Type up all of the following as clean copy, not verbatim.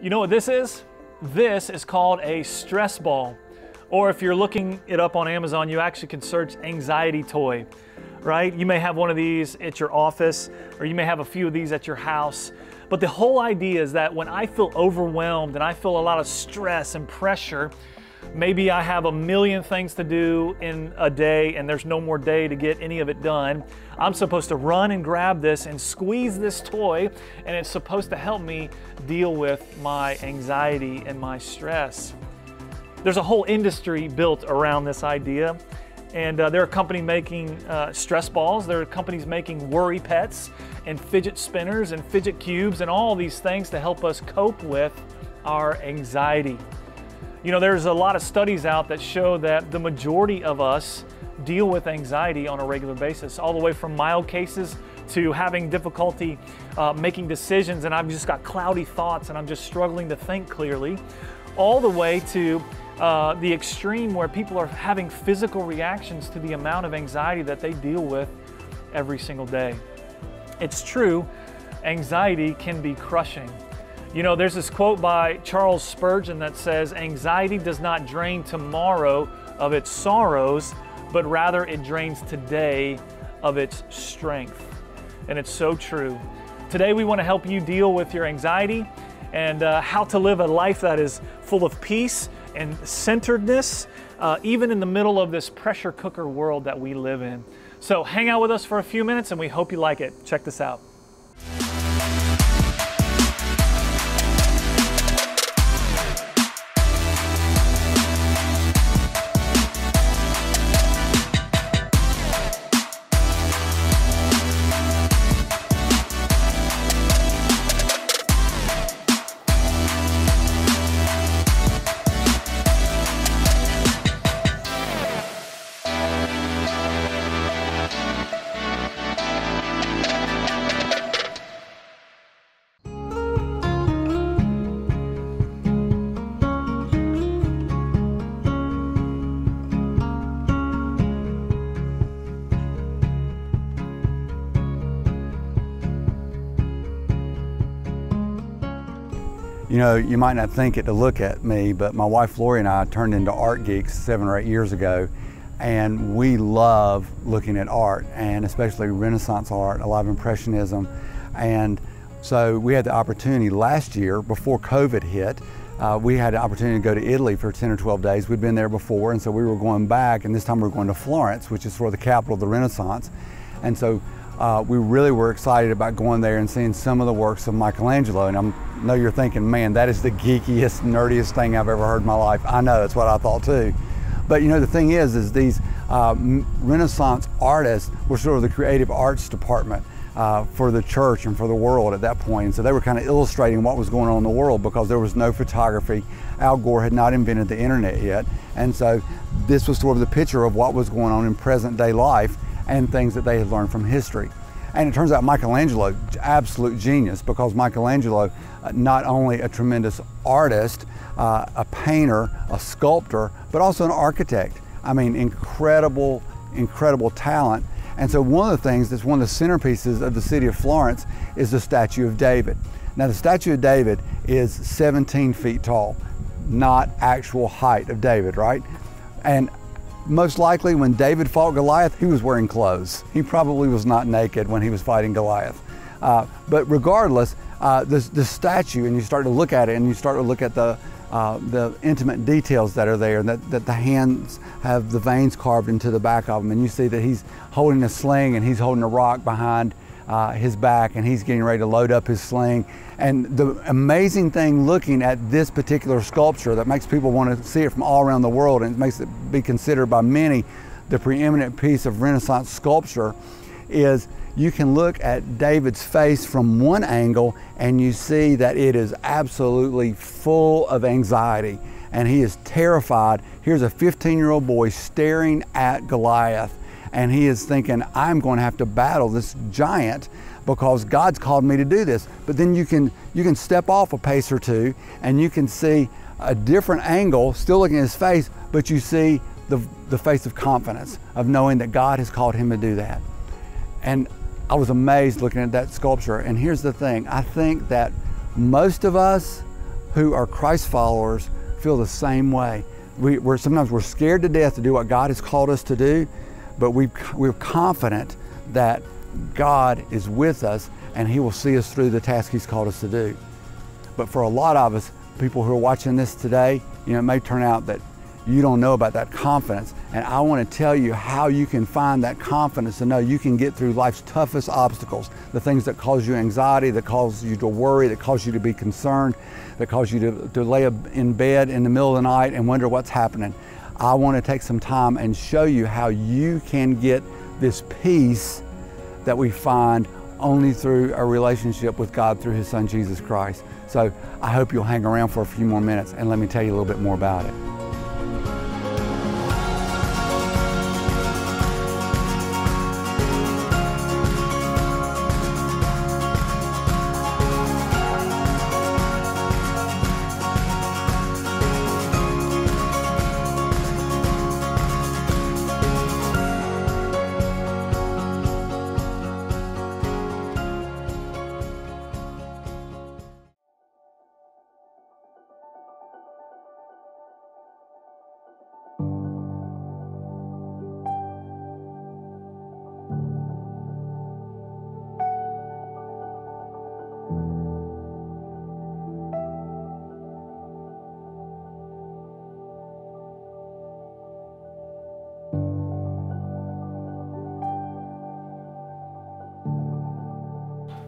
You know what this is? This is called a stress ball. Or if you're looking it up on Amazon, you actually can search anxiety toy, right? You may have one of these at your office, or you may have a few of these at your house. But the whole idea is that when I feel overwhelmed and I feel a lot of stress and pressure, maybe I have a million things to do in a day and there's no more day to get any of it done, I'm supposed to run and grab this and squeeze this toy, and it's supposed to help me deal with my anxiety and my stress. There's a whole industry built around this idea, and there are companies making stress balls, there are companies making worry pets and fidget spinners and fidget cubes and all these things to help us cope with our anxiety. You know, there's a lot of studies out that show that the majority of us deal with anxiety on a regular basis, all the way from mild cases to having difficulty making decisions, and I've just got cloudy thoughts and I'm just struggling to think clearly, all the way to the extreme where people are having physical reactions to the amount of anxiety that they deal with every single day. It's true, anxiety can be crushing. You know, there's this quote by Charles Spurgeon that says, "Anxiety does not drain tomorrow of its sorrows, but rather it drains today of its strength." And it's so true. Today we want to help you deal with your anxiety and how to live a life that is full of peace and centeredness, even in the middle of this pressure cooker world that we live in. So hang out with us for a few minutes and we hope you like it. Check this out. You know, you might not think it to look at me, but my wife Lori and I turned into art geeks 7 or 8 years ago, and we love looking at art, and especially Renaissance art, a lot of Impressionism. And so we had the opportunity last year, before COVID hit, we had the opportunity to go to Italy for 10 or 12 days. We'd been there before, and so we were going back, and this time we were going to Florence, which is sort of the capital of the Renaissance. And so we really were excited about going there and seeing some of the works of Michelangelo. And I know you're thinking, man, that is the geekiest, nerdiest thing I've ever heard in my life. I know, that's what I thought too. But you know, the thing is these Renaissance artists were sort of the creative arts department for the church and for the world at that point. And so they were kind of illustrating what was going on in the world because there was no photography. Al Gore had not invented the internet yet. And so this was sort of the picture of what was going on in present day life and things that they had learned from history. And it turns out Michelangelo, absolute genius, because Michelangelo, not only a tremendous artist, a painter, a sculptor, but also an architect. I mean, incredible, incredible talent. And so one of the things that's one of the centerpieces of the city of Florence is the statue of David. Now the statue of David is 17 feet tall, not actual height of David, right? And most likely when David fought Goliath, he was wearing clothes. He probably was not naked when he was fighting Goliath. But regardless, the statue, and you start to look at it and you start to look at the intimate details that are there, that the hands have the veins carved into the back of them, and you see that he's holding a sling and he's holding a rock behind his back, and he's getting ready to load up his sling. And the amazing thing looking at this particular sculpture that makes people want to see it from all around the world, and it makes it be considered by many the preeminent piece of Renaissance sculpture, is you can look at David's face from one angle and you see that it is absolutely full of anxiety, and he is terrified. Here's a 15-year-old boy staring at Goliath, and he is thinking, I'm going to have to battle this giant because God's called me to do this. But then you can step off a pace or two and you can see a different angle, still looking at his face, but you see the face of confidence, of knowing that God has called him to do that. And I was amazed looking at that sculpture. And here's the thing, I think that most of us who are Christ followers feel the same way. Sometimes we're scared to death to do what God has called us to do, but we're confident that God is with us and He will see us through the task He's called us to do. But for a lot of us, people who are watching this today, it may turn out that you don't know about that confidence. And I want to tell you how you can find that confidence to know you can get through life's toughest obstacles, the things that cause you anxiety, that cause you to worry, that cause you to be concerned, that cause you to lay in bed in the middle of the night and wonder what's happening. I want to take some time and show you how you can get this peace that we find only through a relationship with God through His Son, Jesus Christ. So I hope you'll hang around for a few more minutes and let me tell you a little bit more about it.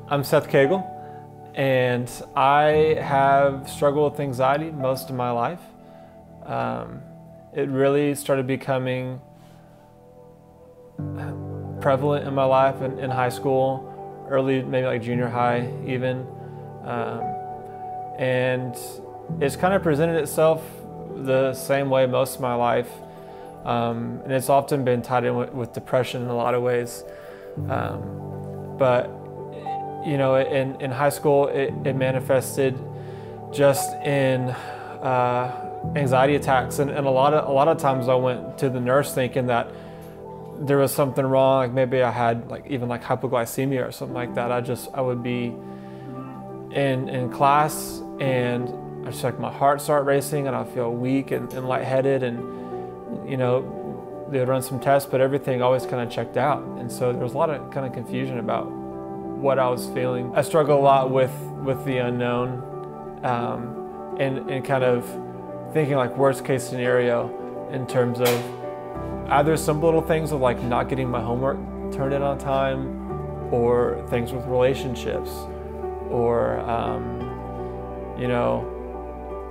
I'm Seth Cagle, and I have struggled with anxiety most of my life. It really started becoming prevalent in my life in high school, early, maybe like junior high even. And it's kind of presented itself the same way most of my life. And it's often been tied in with depression in a lot of ways. But in high school, it manifested just in anxiety attacks, and a lot of times I went to the nurse thinking that there was something wrong, like maybe I had even hypoglycemia or something like that. I would be in class and I just my heart start racing and I feel weak and lightheaded, and they would run some tests, but everything always kind of checked out, and so there was a lot of kind of confusion about what I was feeling. I struggle a lot with the unknown, and kind of thinking worst case scenario in terms of either some little things of not getting my homework turned in on time, or things with relationships, or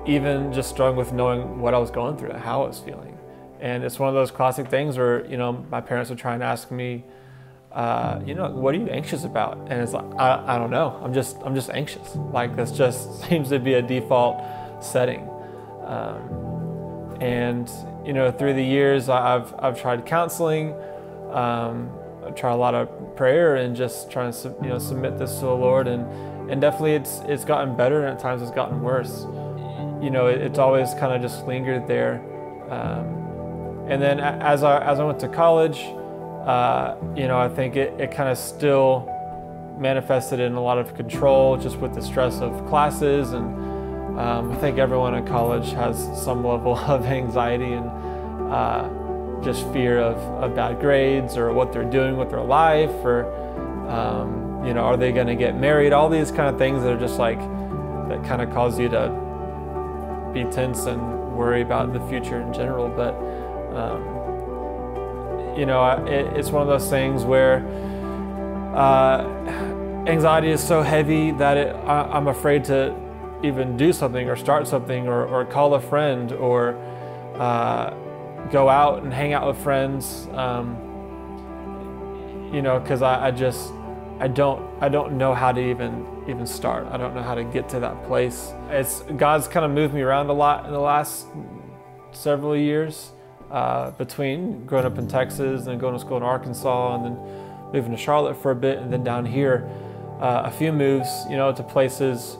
even just struggling with knowing what I was going through and how I was feeling. And it's one of those classic things where my parents would try and ask me, what are you anxious about? And it's I don't know. I'm just anxious. This just seems to be a default setting. And through the years, I've tried counseling. I've tried a lot of prayer and just trying to submit this to the Lord. And definitely it's gotten better, and at times it's gotten worse. It's always kind of just lingered there. And then as I went to college, I think it kind of still manifested in a lot of control, just with the stress of classes, and I think everyone in college has some level of anxiety and just fear of bad grades, or what they're doing with their life, or are they going to get married? All these kind of things that are just that kind of cause you to be tense and worry about the future in general. But it's one of those things where anxiety is so heavy that I'm afraid to even do something or start something, or call a friend, or go out and hang out with friends, because I don't know how to even start. I don't know how to get to that place. God's kind of moved me around a lot in the last several years, between growing up in Texas and going to school in Arkansas, and then moving to Charlotte for a bit, and then down here, a few moves, to places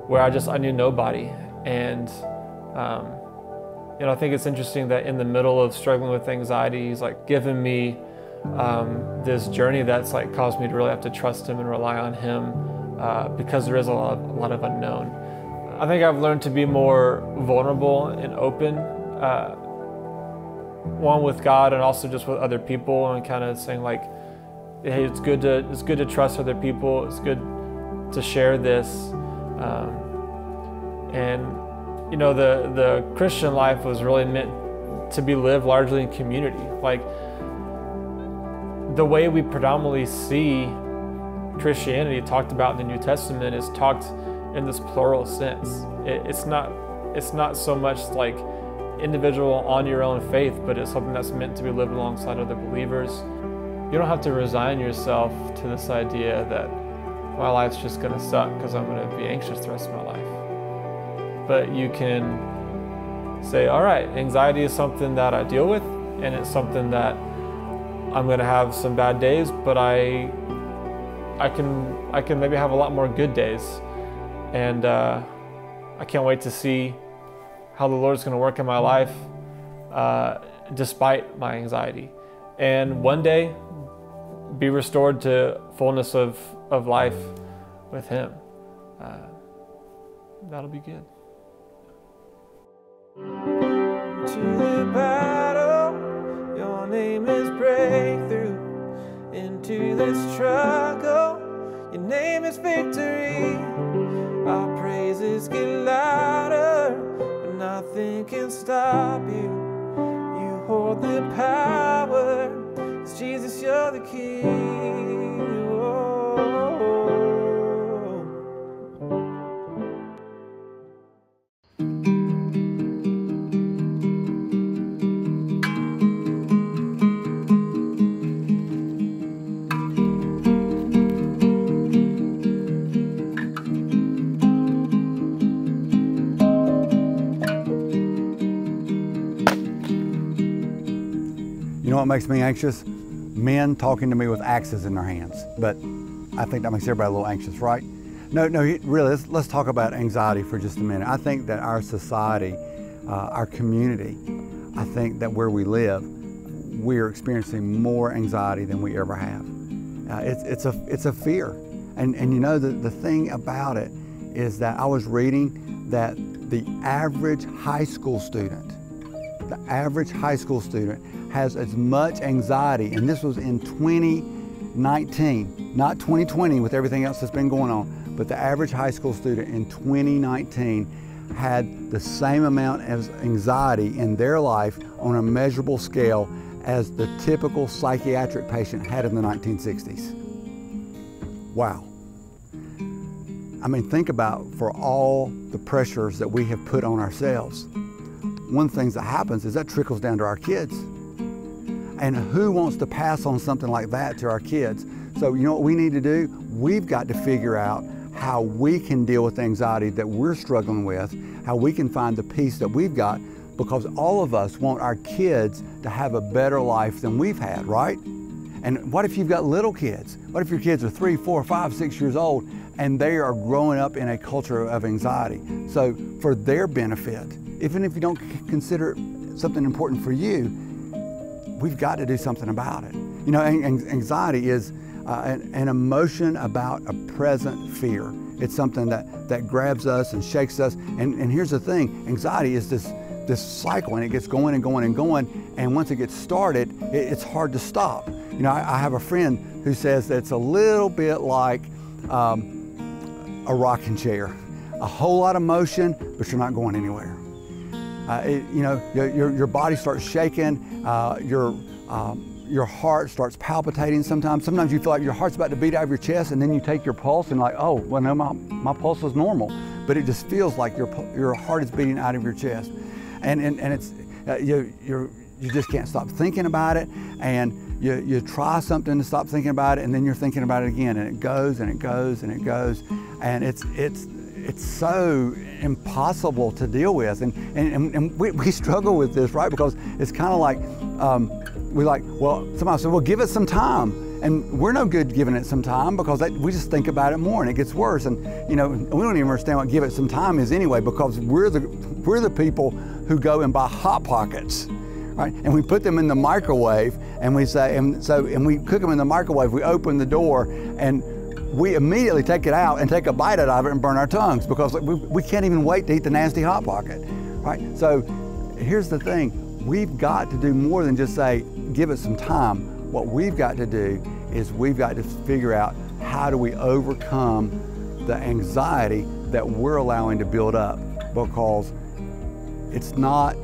where I knew nobody. And I think it's interesting that in the middle of struggling with anxiety, He's given me this journey that's caused me to really have to trust Him and rely on Him, because there is a lot of unknown. I think I've learned to be more vulnerable and open, one with God and also just with other people, and kind of saying like, hey, it's good to trust other people. It's good to share this, and you know, the Christian life was really meant to be lived largely in community. Like, the way we predominantly see Christianity talked about in the New Testament is talked in this plural sense. It's not so much like individual on your own faith, but it's something that's meant to be lived alongside other believers. You don't have to resign yourself to this idea that my life's just gonna suck because I'm gonna be anxious the rest of my life. But you can say, all right, anxiety is something that I deal with, and it's something that I'm gonna have some bad days, but I can maybe have a lot more good days. And I can't wait to see how the Lord's gonna work in my life despite my anxiety. And one day, be restored to fullness of life with Him. That'll be good. To the battle, your name is breakthrough. Into the struggle, your name is victory. Our praises get louder, but nothing can stop you. You hold the power, 'cause Jesus, you're the King. You know what makes me anxious? Men talking to me with axes in their hands. But I think that makes everybody a little anxious, right? No, really, let's talk about anxiety for just a minute. I think that our society, our community, I think that where we live, we're experiencing more anxiety than we ever have. It's a fear. And you know, the thing about it is that I was reading that the average high school student has as much anxiety, and this was in 2019, not 2020 with everything else that's been going on, but the average high school student in 2019 had the same amount of anxiety in their life on a measurable scale as the typical psychiatric patient had in the 1960s. Wow. I mean, think about for all the pressures that we have put on ourselves. One of the things that happens is that trickles down to our kids. And who wants to pass on something like that to our kids? So you know what we need to do? We've got to figure out how we can deal with the anxiety that we're struggling with, how we can find the peace that we've got, because all of us want our kids to have a better life than we've had, right? And what if you've got little kids? What if your kids are 3, 4, 5, 6 years old and they are growing up in a culture of anxiety? So for their benefit, even if you don't consider it something important for you, we've got to do something about it. You know, anxiety is an emotion about a present fear. It's something that grabs us and shakes us. And here's the thing, anxiety is this cycle, and it gets going and going and going. And once it gets started, it's hard to stop. You know, I have a friend who says that it's a little bit like a rocking chair. A whole lot of motion, but you're not going anywhere. You know, your body starts shaking, your heart starts palpitating sometimes. Sometimes you feel like your heart's about to beat out of your chest, and then you take your pulse and like, oh, well, no, my pulse is normal. But it just feels like your heart is beating out of your chest. And it's, you just can't stop thinking about it, and you try something to stop thinking about it, and then you're thinking about it again, and it goes and it goes and it goes, and it's so impossible to deal with, and we struggle with this, right? Because it's kind of like somebody said, well, give it some time, and we're no good giving it some time, because we just think about it more and it gets worse. And you know, we don't even understand what give it some time is anyway, because we're the people who go and buy Hot Pockets, right? And we put them in the microwave, and we say, and we cook them in the microwave. We open the door, and we immediately take it out and take a bite out of it and burn our tongues because we can't even wait to eat the nasty Hot Pocket, right? So here's the thing, we've got to do more than just say, give it some time. What we've got to do is we've got to figure out how do we overcome the anxiety that we're allowing to build up, because it's not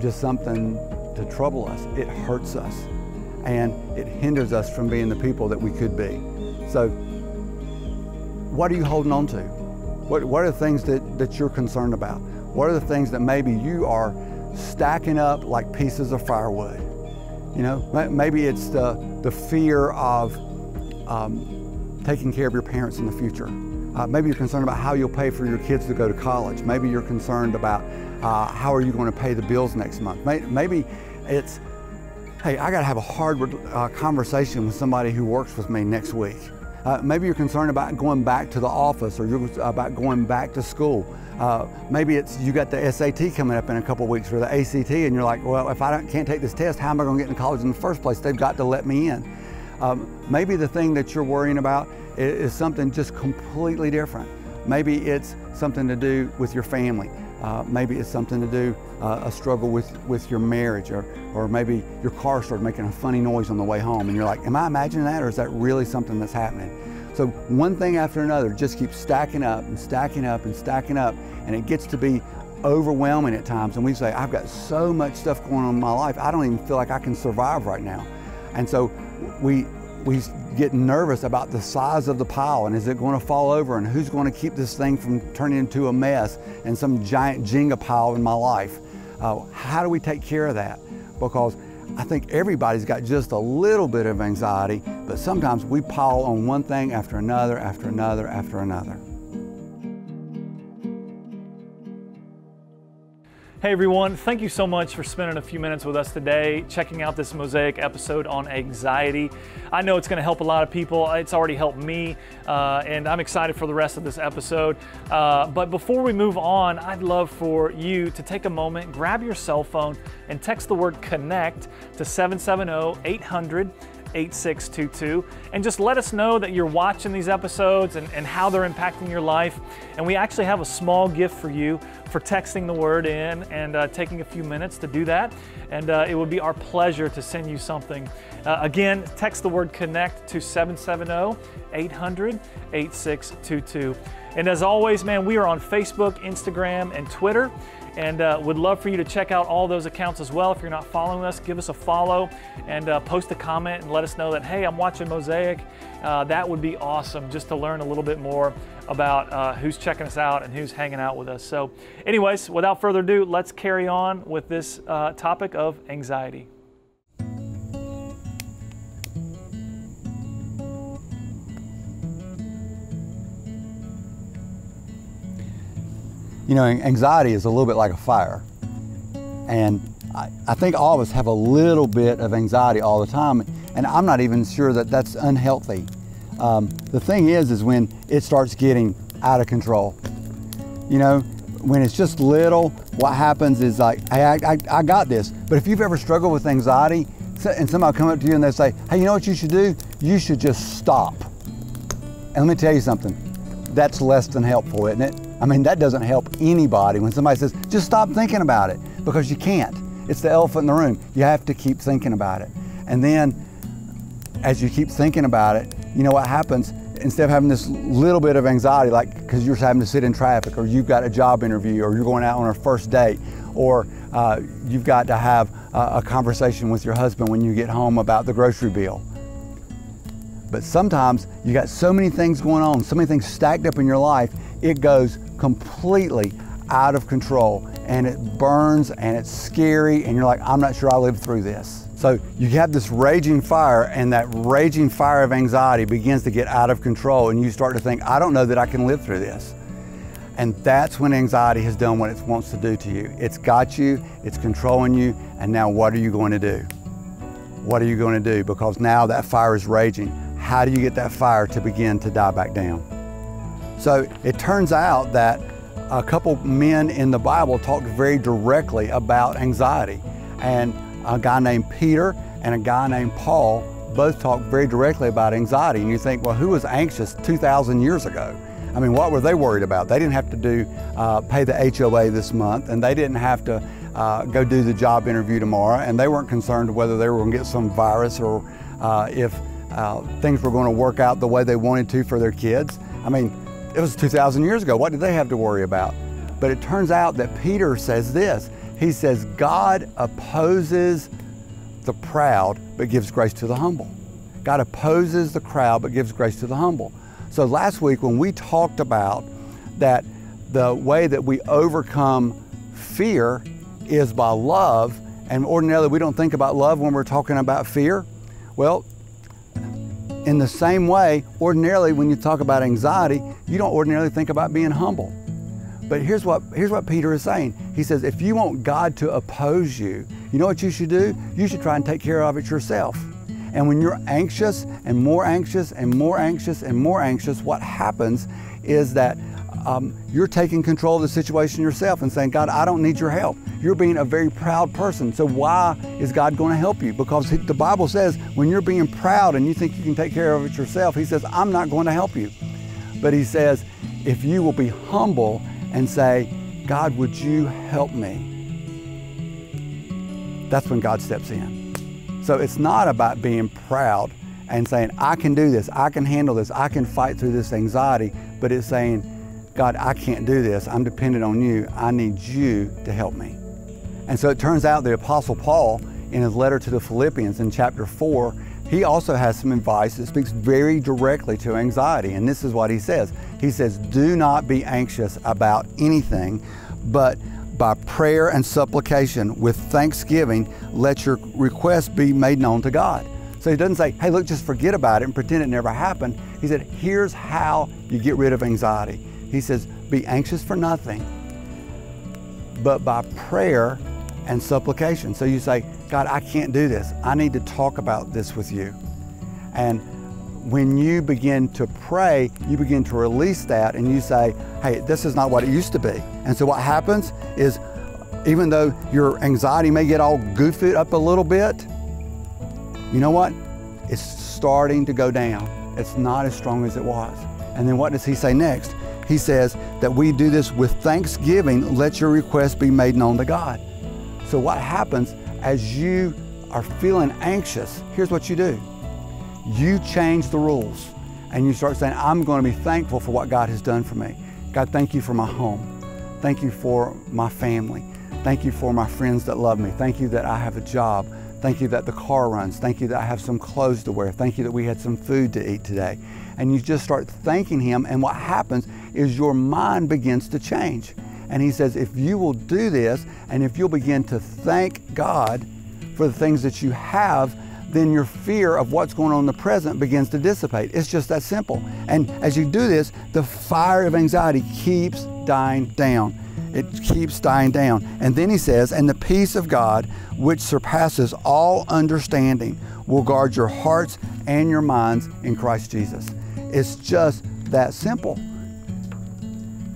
just something to trouble us, it hurts us and it hinders us from being the people that we could be. So what are you holding on to? What are the things that you're concerned about? What are the things that maybe you are stacking up like pieces of firewood? You know, maybe it's the fear of taking care of your parents in the future. Maybe you're concerned about how you'll pay for your kids to go to college. Maybe you're concerned about how are you going to pay the bills next month. Maybe it's, hey, I got to have a hard conversation with somebody who works with me next week. Maybe you're concerned about going back to the office, or you're about going back to school. Maybe it's you got the SAT coming up in a couple weeks, or the ACT, and you're like, well, if I can't take this test, how am I going to get into college in the first place? They've got to let me in. Maybe the thing that you're worrying about is something just completely different. Maybe it's something to do with your family. Maybe it's something to do, a struggle with your marriage, or maybe your car started making a funny noise on the way home and you're like, am I imagining that, or is that really something that's happening? So one thing after another just keeps stacking up and stacking up and stacking up, and it gets to be overwhelming at times, and we say, I've got so much stuff going on in my life, I don't even feel like I can survive right now. And so we get nervous about the size of the pile, and is it going to fall over, and who's going to keep this thing from turning into a mess and some giant Jenga pile in my life? How do we take care of that? Because I think everybody's got just a little bit of anxiety, but sometimes we pile on one thing after another, after another, after another. Hey everyone, thank you so much for spending a few minutes with us today, checking out this Mosaic episode on anxiety. I know it's going to help a lot of people. It's already helped me, and I'm excited for the rest of this episode. But before we move on, I'd love for you to take a moment, grab your cell phone, and text the word CONNECT to 770-800-8622, and just let us know that you're watching these episodes and how they're impacting your life. And we actually have a small gift for you for texting the word in and taking a few minutes to do that. And it would be our pleasure to send you something. Again, text the word CONNECT to 770-800-8622. And as always, man, we are on Facebook, Instagram, and Twitter. And would love for you to check out all those accounts as well. If you're not following us, give us a follow and post a comment and let us know that, hey, I'm watching Mosaic. That would be awesome, just to learn a little bit more about who's checking us out and who's hanging out with us. So anyways, without further ado, let's carry on with this topic of anxiety. You know, anxiety is a little bit like a fire. And I think all of us have a little bit of anxiety all the time, and I'm not even sure that that's unhealthy. The thing is when it starts getting out of control. You know, when it's just little, what happens is like, hey, I got this. But if you've ever struggled with anxiety, and somebody will come up to you and they say, hey, you know what you should do? You should just stop. And let me tell you something, that's less than helpful, isn't it? I mean, that doesn't help anybody when somebody says, just stop thinking about it, because you can't. It's the elephant in the room. You have to keep thinking about it. And then as you keep thinking about it, you know what happens? Instead of having this little bit of anxiety, like because you're having to sit in traffic, or you've got a job interview, or you're going out on a first date, or you've got to have a conversation with your husband when you get home about the grocery bill. But sometimes you got so many things going on, so many things stacked up in your life, it goes completely out of control, and it burns, and it's scary, and you're like, I'm not sure I lived through this. So you have this raging fire, and that raging fire of anxiety begins to get out of control, and you start to think, I don't know that I can live through this. And that's when anxiety has done what it wants to do to you. It's got you, it's controlling you, and now what are you going to do? What are you going to do? Because now that fire is raging. How do you get that fire to begin to die back down? So it turns out that a couple men in the Bible talked very directly about anxiety. And a guy named Peter and a guy named Paul both talk very directly about anxiety. And you think, well, who was anxious 2,000 years ago? I mean, what were they worried about? They didn't have to pay the HOA this month, and they didn't have to go do the job interview tomorrow, and they weren't concerned whether they were going to get some virus or if things were going to work out the way they wanted to for their kids. I mean, it was 2,000 years ago. What did they have to worry about? But it turns out that Peter says this. He says, God opposes the proud, but gives grace to the humble. God opposes the proud, but gives grace to the humble. So last week when we talked about that the way that we overcome fear is by love, and ordinarily we don't think about love when we're talking about fear. Well, in the same way, ordinarily when you talk about anxiety, you don't ordinarily think about being humble. But here's what Peter is saying. He says, if you want God to oppose you, you know what you should do? You should try and take care of it yourself. And when you're anxious and more anxious and more anxious and more anxious, what happens is that you're taking control of the situation yourself and saying, God, I don't need your help. You're being a very proud person. So why is God going to help you? Because the Bible says when you're being proud and you think you can take care of it yourself, he says, I'm not going to help you. But he says, if you will be humble and say, God, would you help me? That's when God steps in. So it's not about being proud and saying, I can do this, I can handle this, I can fight through this anxiety, but it's saying, God, I can't do this, I'm dependent on you, I need you to help me. And so it turns out the Apostle Paul, in his letter to the Philippians in chapter 4, he also has some advice that speaks very directly to anxiety. And this is what he says. He says, do not be anxious about anything, but by prayer and supplication with thanksgiving, let your requests be made known to God. So he doesn't say, hey, look, just forget about it and pretend it never happened. He said, here's how you get rid of anxiety. He says, be anxious for nothing, but by prayer and supplication. So you say, God, I can't do this. I need to talk about this with you. And when you begin to pray, you begin to release that and you say, hey, this is not what it used to be. And so what happens is, even though your anxiety may get all goofy up a little bit, you know what? It's starting to go down. It's not as strong as it was. And then what does he say next? He says that we do this with thanksgiving, let your requests be made known to God. So what happens as you are feeling anxious, here's what you do. You change the rules and you start saying, I'm going to be thankful for what God has done for me. God, thank you for my home. Thank you for my family. Thank you for my friends that love me. Thank you that I have a job. Thank you that the car runs. Thank you that I have some clothes to wear. Thank you that we had some food to eat today. And you just start thanking him, and what happens is your mind begins to change. And he says, if you will do this, and if you'll begin to thank God for the things that you have, then your fear of what's going on in the present begins to dissipate. It's just that simple. And as you do this, the fire of anxiety keeps dying down. It keeps dying down. And then he says, and the peace of God, which surpasses all understanding, will guard your hearts and your minds in Christ Jesus. It's just that simple.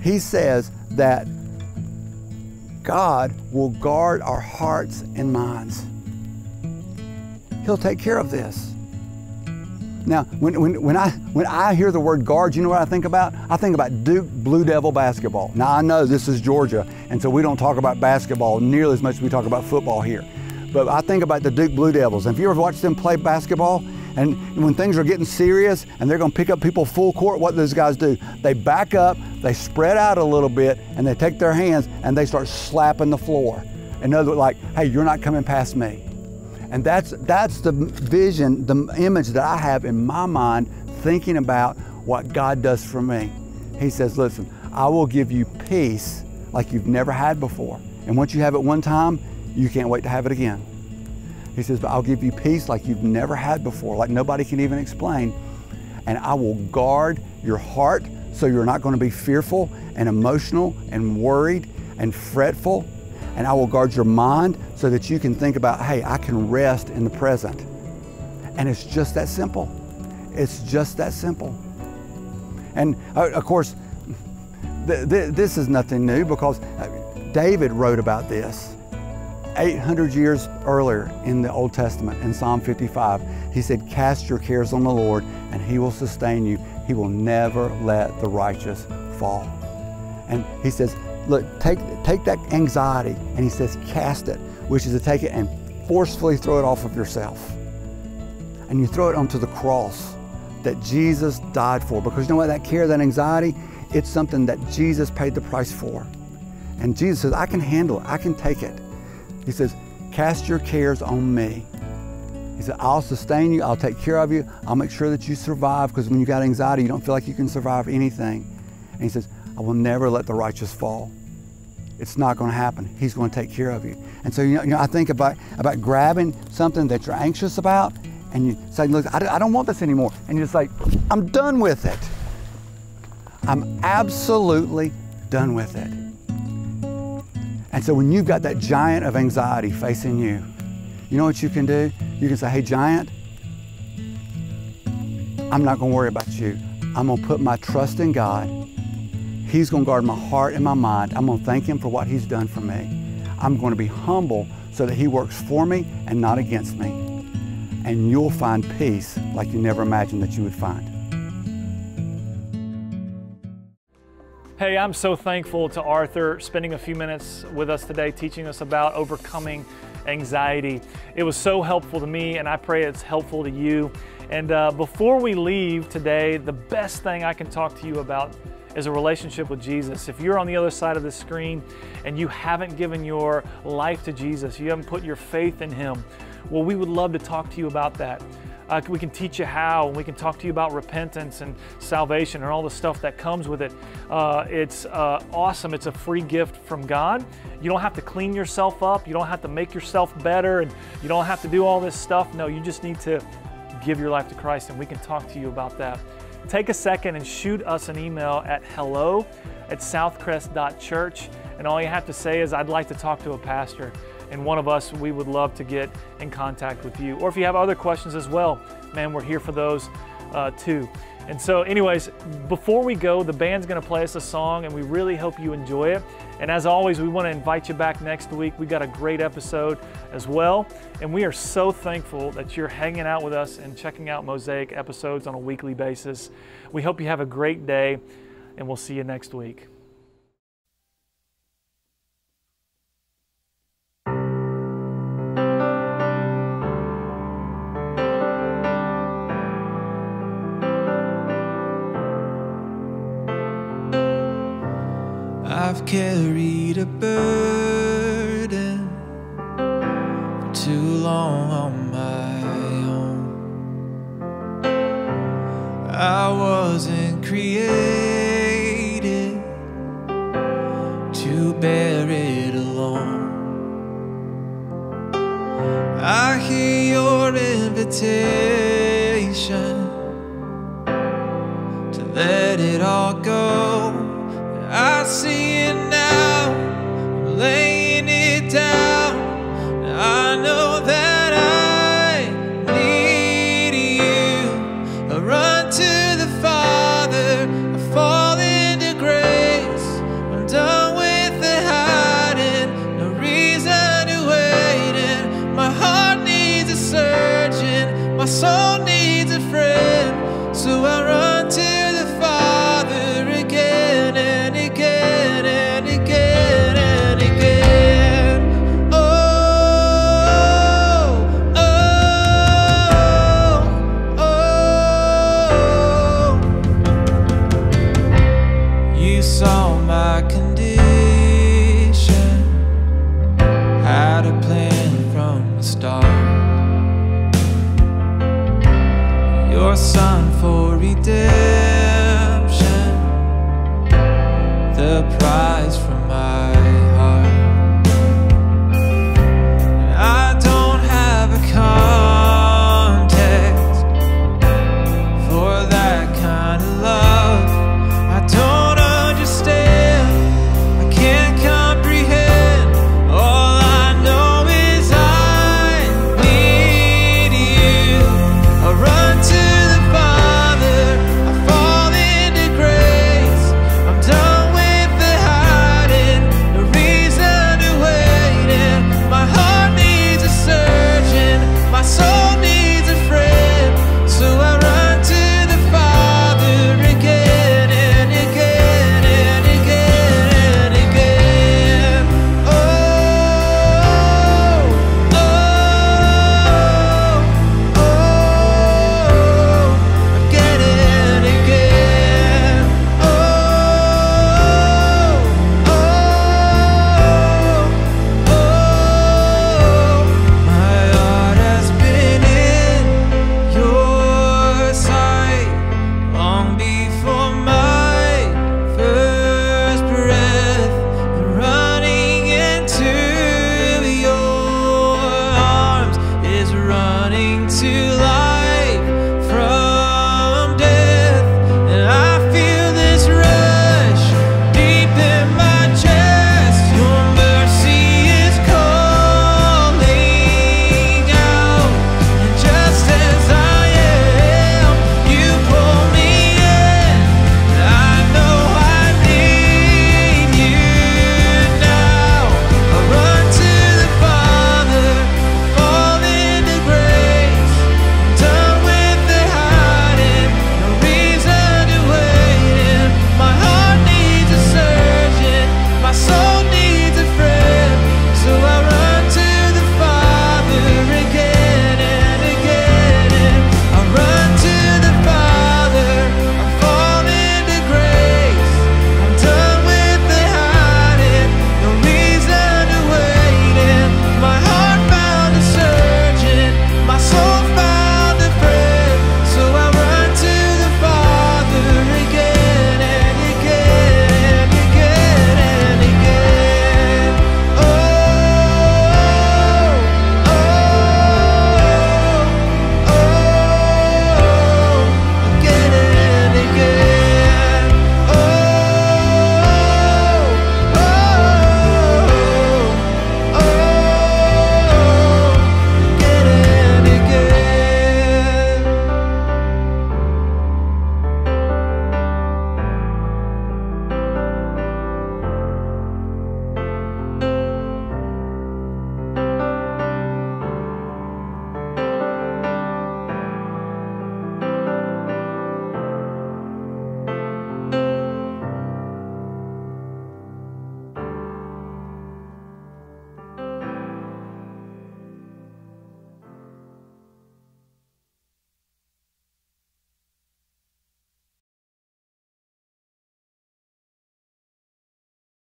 He says that God will guard our hearts and minds. He'll take care of this. Now, when I hear the word guard, you know what I think about? I think about Duke Blue Devil basketball. Now, I know this is Georgia, and so we don't talk about basketball nearly as much as we talk about football here. But I think about the Duke Blue Devils. And if you ever watched them play basketball, and when things are getting serious and they're going to pick up people full court, what do those guys do? They back up, they spread out a little bit, and they take their hands and they start slapping the floor. In other words, like, hey, you're not coming past me. And that's the vision, the image that I have in my mind, thinking about what God does for me. He says, listen, I will give you peace like you've never had before. And once you have it one time, you can't wait to have it again. He says, but I'll give you peace like you've never had before, like nobody can even explain. And I will guard your heart so you're not going to be fearful and emotional and worried and fretful. And I will guard your mind so that you can think about, hey, I can rest in the present. And it's just that simple. It's just that simple. And of course, this is nothing new because David wrote about this. 800 years earlier in the Old Testament, in Psalm 55, he said, cast your cares on the Lord and he will sustain you. He will never let the righteous fall. And he says, look, take that anxiety, and he says, cast it, which is to take it and forcefully throw it off of yourself. And you throw it onto the cross that Jesus died for. Because you know what, that care, that anxiety, it's something that Jesus paid the price for. And Jesus says, I can handle it, I can take it. He says, cast your cares on me. He said, I'll sustain you, I'll take care of you, I'll make sure that you survive, because when you got anxiety, you don't feel like you can survive anything. And he says, I will never let the righteous fall. It's not going to happen. He's going to take care of you. And so, you know, I think about grabbing something that you're anxious about, and you say, look, I don't want this anymore. And you're just like, I'm done with it. I'm absolutely done with it. And so when you've got that giant of anxiety facing you, you know what you can do? You can say, hey, giant, I'm not going to worry about you. I'm going to put my trust in God. He's going to guard my heart and my mind. I'm going to thank him for what he's done for me. I'm going to be humble so that he works for me and not against me. And you'll find peace like you never imagined that you would find. Hey, I'm so thankful to Arthur spending a few minutes with us today teaching us about overcoming anxiety. It was so helpful to me, and I pray it's helpful to you. And before we leave today, the best thing I can talk to you about is a relationship with Jesus. If you're on the other side of the screen and you haven't given your life to Jesus, you haven't put your faith in him, well, we would love to talk to you about that. We can teach you how, and we can talk to you about repentance and salvation and all the stuff that comes with it. It's awesome. It's a free gift from God. You don't have to clean yourself up. You don't have to make yourself better, and you don't have to do all this stuff. No, you just need to give your life to Christ, and we can talk to you about that. Take a second and shoot us an email at hello@southcrest.church, and all you have to say is, I'd like to talk to a pastor. And one of us, we would love to get in contact with you. Or if you have other questions as well, man, we're here for those too. And so anyways, before we go, the band's gonna play us a song, and we really hope you enjoy it. And as always, we wanna invite you back next week. We got a great episode as well. And we are so thankful that you're hanging out with us and checking out Mosaic episodes on a weekly basis. We hope you have a great day, and we'll see you next week. I've carried a burden for too long on my own. I wasn't created to bear it alone. I hear your invitation